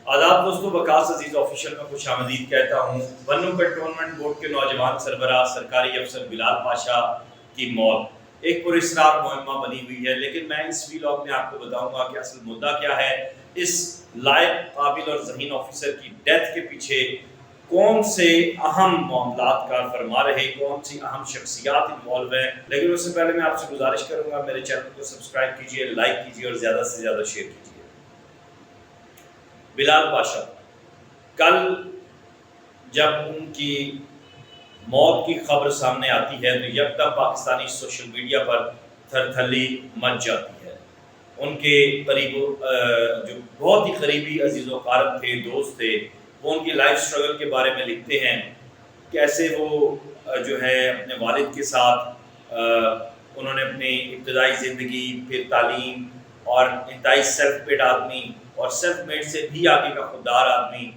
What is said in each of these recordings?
آداب دوستوں، وکاس عزیز آفیشیل میں خوش آمدید کہتا ہوں۔ بنو کنٹونمنٹ بورڈ کے نوجوان سربراہ سرکاری افسر بلال پاشا کی موت ایک پراسرار مہمہ بنی ہوئی ہے، لیکن میں اس ویلاگ میں آپ کو بتاؤں گا کہ اصل مدعا کیا ہے، اس لائق، قابل اور ذہین آفیسر کی ڈیتھ کے پیچھے کون سے اہم معاملات کار فرما رہے، کون سی اہم شخصیات انوالو ہیں۔ لیکن اس سے پہلے میں آپ سے گزارش کروں گا میرے چینل کو سبسکرائب کیجئے، لائک کیجئے اور زیادہ سے زیادہ شیئر کیجئے۔ بلال پاشا، کل جب ان کی موت کی خبر سامنے آتی ہے تو یکدم پاکستانی سوشل میڈیا پر تھرتھلی مچ جاتی ہے۔ ان کے قریب جو بہت ہی قریبی عزیز و اقارب تھے، دوست تھے، وہ ان کی لائف سٹرگل کے بارے میں لکھتے ہیں، کیسے وہ جو ہے اپنے والد کے ساتھ انہوں نے اپنی ابتدائی زندگی، پھر تعلیم اور انتہائی سیلف میڈ آدمی اور سیلف میڈ سے بھی آگے کا خوددار آدمی،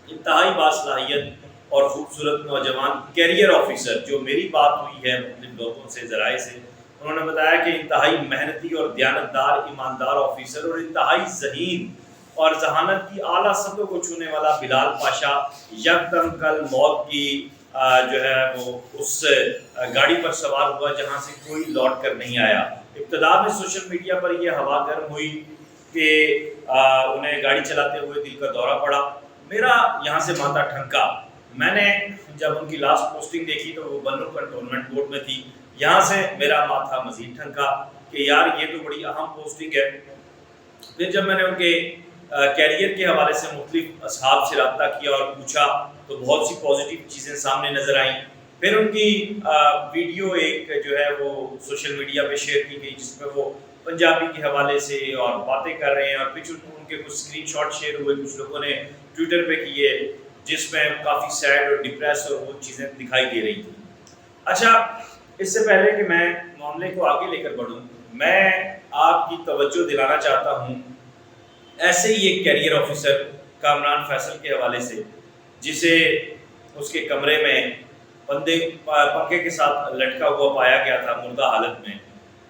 انتہائی باصلاحیت اور خوبصورت نوجوان کیریئر آفیسر، جو میری بات ہوئی ہے مختلف لوگوں سے، ذرائع سے، انہوں نے بتایا کہ انتہائی محنتی اور دیانتدار، ایماندار آفیسر اور انتہائی ذہین اور ذہانت کی اعلیٰ سطحوں کو چھونے والا بلال پاشا یکدم کل موت کی جو ہے وہ اس گاڑی پر سوار ہوا جہاں سے کوئی لوٹ کر نہیں آیا۔ ابتدا میں سوشل میڈیا پر یہ ہوا گرم ہوئی کہ انہیں گاڑی چلاتے ہوئے دل کا دورہ پڑا۔ میرا یہاں سے ماتھا ٹھنکا۔ میں نے جب ان کی لاسٹ پوسٹنگ دیکھی تو وہ بنو کنٹونمنٹ بورڈ میں تھی، یہاں سے میرا ماتھا مزید ٹھنکا کہ یار یہ تو بڑی اہم پوسٹنگ ہے۔ پھر جب میں نے ان کے کیریئر کے حوالے سے مختلف اصحاب سے رابطہ کیا اور پوچھا تو بہت سی پازیٹیو چیزیں سامنے نظر آئیں۔ پھر ان کی ویڈیو ایک جو ہے وہ سوشل میڈیا پہ شیئر کی گئی جس میں وہ پنجابی کے حوالے سے اور باتیں کر رہے ہیں، اور پھر ان کے کچھ اسکرین شاٹ شیئر ہوئے کچھ لوگوں نے ٹویٹر پہ کیے جس میں کافی سیڈ اور ڈپریس اور وہ چیزیں دکھائی دے رہی تھیں۔ اچھا، اس سے پہلے کہ میں معاملے کو آگے لے کر بڑھوں، میں آپ کی توجہ دلانا چاہتا ہوں ایسے ہی ایک کیریئر آفیسر کامران فیصل کے حوالے سے، جسے اس کے کمرے میں پنکھے کے ساتھ لٹکا ہوا پایا گیا تھا مردہ حالت میں،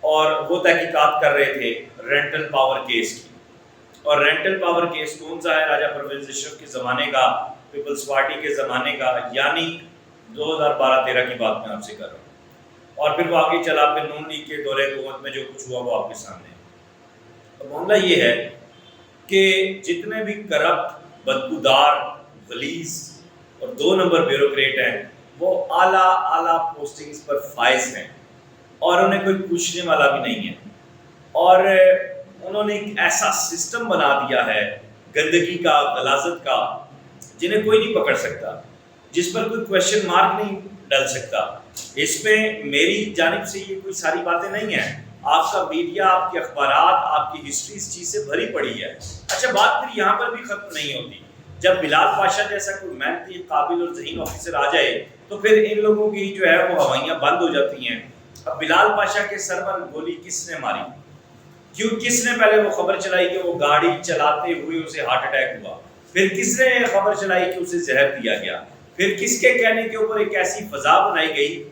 اور وہ تحقیقات کر رہے تھے رینٹل پاور کیس کی۔ اور رینٹل پاور کیس کون سا ہے؟ راجہ پرویز اشرف کے زمانے کا، پیپلز پارٹی کے زمانے کا، یعنی 2012-13 کی بات میں آپ سے کر رہا ہوں۔ اور پھر وہ آگے چلا، پھر نون لیگ کے دورے حکومت میں جو کچھ ہوا وہ آپ کے سامنے ہے۔ تو معاملہ یہ ہے کہ جتنے بھی کرپٹ، بدبودار، غلیظ اور 2 نمبر بیوروکریٹ ہیں وہ اعلیٰ پوسٹنگز پر فائز ہیں، اور انہیں کوئی پوچھنے والا بھی نہیں ہے، اور انہوں نے ایک ایسا سسٹم بنا دیا ہے گندگی کا، غلاظت کا، جنہیں کوئی نہیں پکڑ سکتا، جس پر کوئی کویشچن مارک نہیں ڈل سکتا۔ اس میں میری جانب سے یہ کوئی ساری باتیں نہیں ہیں، آپ کا میڈیا، آپ کے اخبارات، آپ کی ہسٹری اس چیز سے بھری پڑی ہے۔ اچھا، بات پھر یہاں پر بھی ختم نہیں ہوتی۔ جب بلال پاشا جیسا کوئی محنتی، قابل اور ذہین آفیسر آ جائے تو پھر ان لوگوں کی جو ہے وہ ہوائیاں بند ہو جاتی ہیں۔ اب بلال پاشا کے سر پر گولی کس نے ماری؟ کس نے پہلے وہ خبر چلائی کہ وہ گاڑی چلاتے ہوئے اسے ہارٹ اٹیک ہوا؟ پھر کس نے خبر چلائی کہ اسے زہر دیا گیا؟ پھر کس کے کہنے کے اوپر ایک ایسی فضا بنائی گئی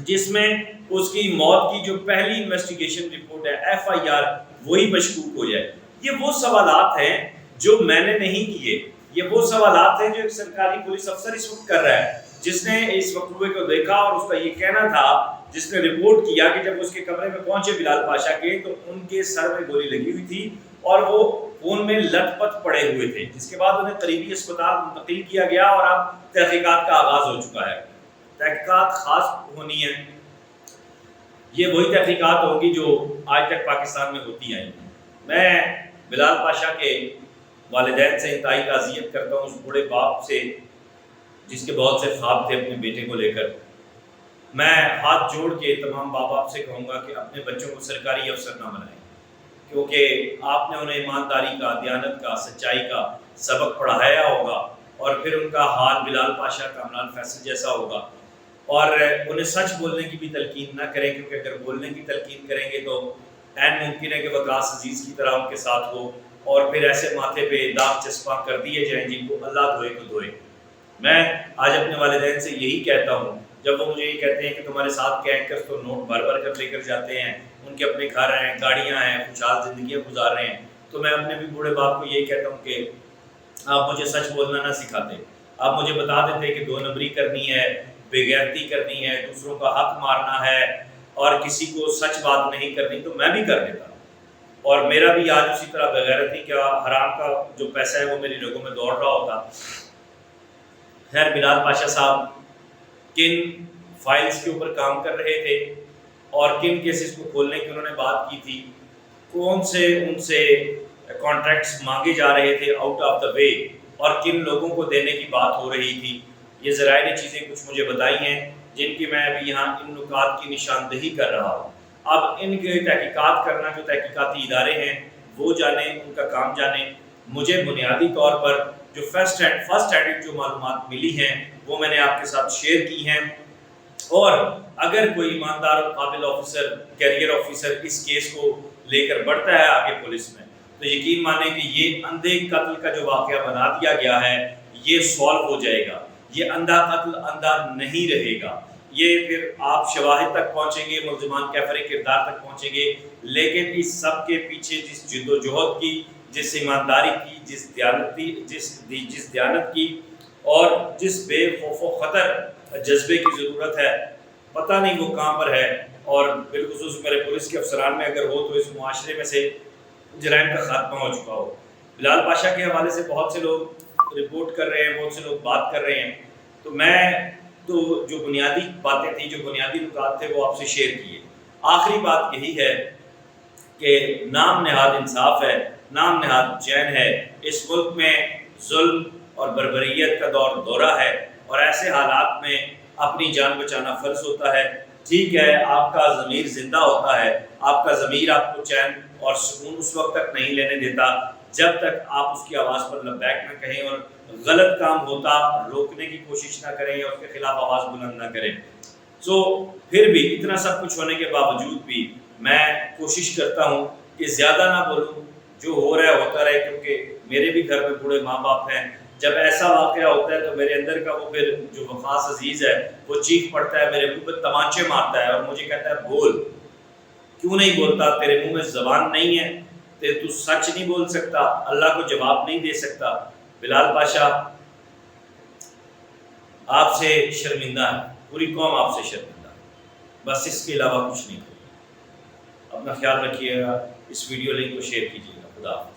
جس میں اس کی موت کی جو پہلی انویسٹیگیشن رپورٹ ہے، FIR، وہی مشکوک ہو جائے؟ یہ وہ سوالات ہیں جو میں نے نہیں کیے، یہ وہ سوالات ہیں جو ایک سرکاری پولیس افسر اس وقت کر رہا ہے، جس نے اس وقوعے کو دیکھا اور اس کا یہ کہنا تھا، جس نے رپورٹ کیا کہ جب اس کے کمرے میں پہنچے بلال پاشا کے تو ان کے سر میں گولی لگی ہوئی تھی اور وہ خون میں لت پت پڑے ہوئے تھے، جس کے بعد انہیں قریبی اسپتال منتقل کیا گیا اور اب تحقیقات کا آغاز ہو چکا ہے۔ تحقیقات خاص ہونی ہے، یہ وہی تحقیقات ہوگی جو آج تک پاکستان میں ہوتی ہیں۔ میں بلال پاشا کے والدین سے انتہائی تعزیت کرتا ہوں، اس بوڑھے باپ سے جس کے بہت سے خواب تھے اپنے بیٹے کو لے کر۔ میں ہاتھ جوڑ کے تمام باپ آپ سے کہوں گا کہ اپنے بچوں کو سرکاری افسر نہ بنائیں، کیونکہ آپ نے انہیں ایمانداری کا، دیانت کا، سچائی کا سبق پڑھایا ہوگا، اور پھر ان کا حال بلال پاشا، کامران فیصل جیسا ہوگا۔ اور انہیں سچ بولنے کی بھی تلقین نہ کریں، کیونکہ اگر بولنے کی تلقین کریں گے تو عین ممکن ہے کہ وکاس عزیز کی طرح ان کے ساتھ ہو، اور پھر ایسے ماتھے پہ داغ چسپاں کر دیے جائیں جن کو اللہ دھوئے تو دھوئے۔ میں آج اپنے والدین سے یہی کہتا ہوں، جب وہ مجھے یہ کہتے ہیں کہ تمہارے ساتھ کے اینکرز تو نوٹ بھر بھر کر لے کر جاتے ہیں، ان کے اپنے گھر ہیں، گاڑیاں ہیں، خوشحال زندگیاں گزار رہے ہیں، تو میں اپنے بھی بوڑھے باپ کو یہی کہتا ہوں کہ آپ مجھے سچ بولنا نہ سکھاتے، آپ مجھے بتا دیتے کہ 2 نمبری کرنی ہے، بے غیرتی کرنی ہے، دوسروں کا حق مارنا ہے اور کسی کو سچ بات نہیں کرنی، تو میں بھی کر دیتا، اور میرا بھی آج اسی طرح بغیرتی کا حرام کا جو پیسہ ہے وہ میری رگوں میں دوڑ رہا ہوتا۔ خیر، بلال پاشا صاحب کن فائلز کے اوپر کام کر رہے تھے اور کن کیسز کو کھولنے کی انہوں نے بات کی تھی، کون سے ان سے کانٹریکٹس مانگے جا رہے تھے آؤٹ آف دا وے، اور کن لوگوں کو دینے کی بات ہو رہی تھی، یہ ذرائع نے چیزیں کچھ مجھے بتائی ہیں جن کی میں ابھی یہاں ان نکات کی نشاندہی کر رہا ہوں۔ اب ان کے تحقیقات کرنا جو تحقیقاتی ادارے ہیں وہ جانیں، ان کا کام جانیں۔ مجھے بنیادی طور پر جو فرسٹ ہینڈ جو معلومات ملی ہیں وہ میں نے آپ کے ساتھ شیئر کی ہیں، اور اگر کوئی ایماندار اور قابل آفیسر، کیریئر آفیسر اس کیس کو لے کر بڑھتا ہے آگے پولیس میں، تو یقین مانیں کہ یہ اندھے قتل کا جو واقعہ بنا دیا گیا ہے یہ سالو ہو جائے گا، یہ اندھا قتل اندھا نہیں رہے گا، یہ پھر آپ شواہد تک پہنچیں گے، ملزمان کیفر کردار تک پہنچیں گے، لیکن اس سب کے پیچھے جس جد و جہد کی، جس ایمانداری کی، جس دیانت کی اور جس بے خوف و خطر جذبے کی ضرورت ہے، پتہ نہیں وہ کہاں پر ہے، اور بالخصوص میرے پولیس کے افسران میں اگر ہو تو اس معاشرے میں سے جرائم کا خاتمہ ہو چکا ہو۔ بلال پاشا کے حوالے سے بہت سے لوگ رپورٹ کر رہے ہیں، بہت سے لوگ بات کر رہے ہیں، تو میں تو جو بنیادی باتیں تھیں، جو بنیادی نکات تھے وہ آپ سے شیئر کیے۔ آخری بات یہی ہے کہ نام نہاد انصاف ہے، نام نہاد چین ہے، اس ملک میں ظلم اور بربریت کا دورہ ہے، اور ایسے حالات میں اپنی جان بچانا فرض ہوتا ہے۔ ٹھیک ہے، آپ کا ضمیر زندہ ہوتا ہے، آپ کا ضمیر آپ کو چین اور سکون اس وقت تک نہیں لینے دیتا جب تک آپ اس کی آواز پر لبیک نہ کہیں اور غلط کام ہوتا روکنے کی کوشش نہ کریں یا اس کے خلاف آواز بلند نہ کریں۔ پھر بھی اتنا سب کچھ ہونے کے باوجود بھی میں کوشش کرتا ہوں کہ زیادہ نہ بولوں، جو ہو رہا ہے ہوتا رہے، کیونکہ میرے بھی گھر میں بوڑھے ماں باپ ہیں، جب ایسا واقعہ ہوتا ہے تو میرے اندر کا وہ پھر جو وقاص عزیز ہے وہ چیخ پڑتا ہے، میرے منہ پہ تمانچے مارتا ہے اور مجھے کہتا ہے بول، کیوں نہیں بولتا؟ تیرے منہ میں زبان نہیں ہے، تو سچ نہیں بول سکتا، اللہ کو جواب نہیں دے سکتا۔ بلال پاشا آپ سے شرمندہ ہے، پوری قوم آپ سے شرمندہ ہے، بس اس کے علاوہ کچھ نہیں۔ اپنا خیال رکھیے گا، اس ویڈیو لنک کو شیئر کیجیے گا۔ خدا حافظ۔